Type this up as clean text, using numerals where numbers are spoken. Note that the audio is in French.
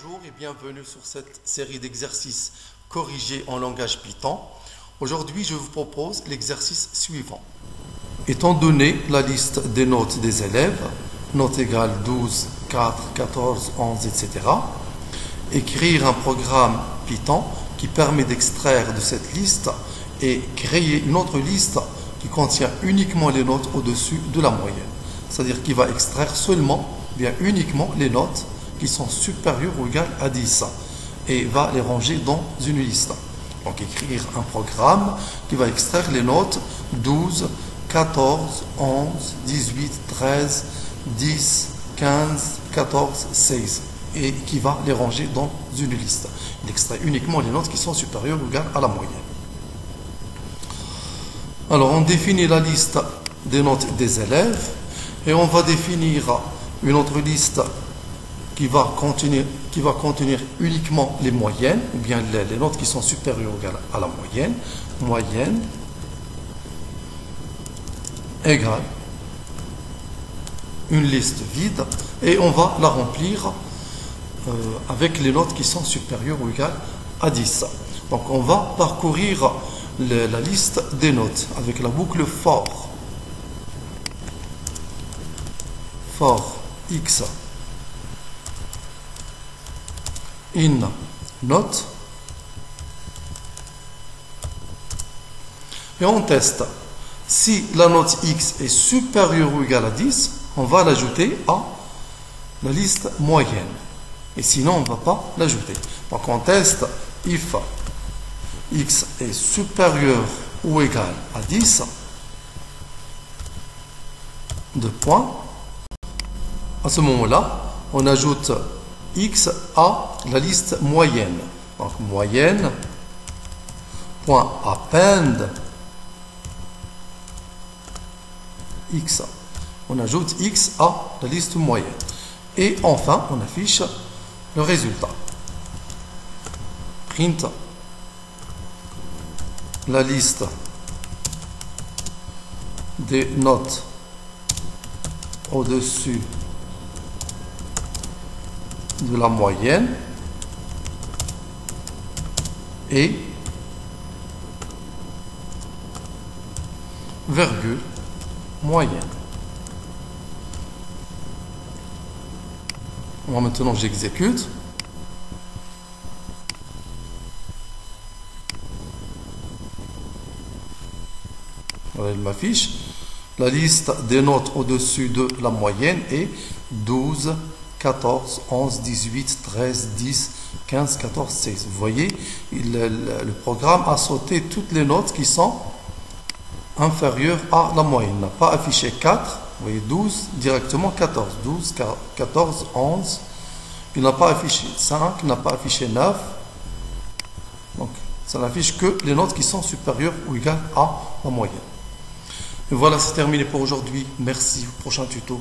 Bonjour et bienvenue sur cette série d'exercices corrigés en langage Python. Aujourd'hui, je vous propose l'exercice suivant. Étant donné la liste des notes des élèves, notes égales 12, 4, 14, 11, etc., écrire un programme Python qui permet d'extraire de cette liste et créer une autre liste qui contient uniquement les notes au-dessus de la moyenne. C'est-à-dire qu'il va extraire seulement, bien uniquement les notes qui sont supérieures ou égales à 10 et va les ranger dans une liste. Donc écrire un programme qui va extraire les notes 12, 14, 11, 18, 13, 10, 15, 14, 16 et qui va les ranger dans une liste. Il extrait uniquement les notes qui sont supérieures ou égales à la moyenne. Alors on définit la liste des notes des élèves et on va définir une autre liste qui va contenir uniquement les moyennes, ou bien les notes qui sont supérieures ou égales à la moyenne. Moyenne égale une liste vide et on va la remplir avec les notes qui sont supérieures ou égales à 10. Donc on va parcourir la liste des notes avec la boucle for x in note et on teste. Si la note x est supérieure ou égale à 10, on va l'ajouter à la liste moyenne. Et sinon, on ne va pas l'ajouter. Donc on teste if x est supérieur ou égal à 10, deux points. À ce moment-là, on ajoute x à la liste moyenne. Donc moyenne, point append x. On ajoute x à la liste moyenne. Et enfin, on affiche le résultat. Print la liste des notes au-dessus de la moyenne et virgule moyenne. Moi maintenant j'exécute. Voilà, il m'affiche la liste des notes au-dessus de la moyenne est 12, 14, 11, 18, 13, 10, 15, 14, 16. Vous voyez, le programme a sauté toutes les notes qui sont inférieures à la moyenne. Il n'a pas affiché 4, vous voyez 12, directement 14. 12, 14, 11. Il n'a pas affiché 5, il n'a pas affiché 9. Donc, ça n'affiche que les notes qui sont supérieures ou égales à la moyenne. Et voilà, c'est terminé pour aujourd'hui. Merci. Prochain tuto.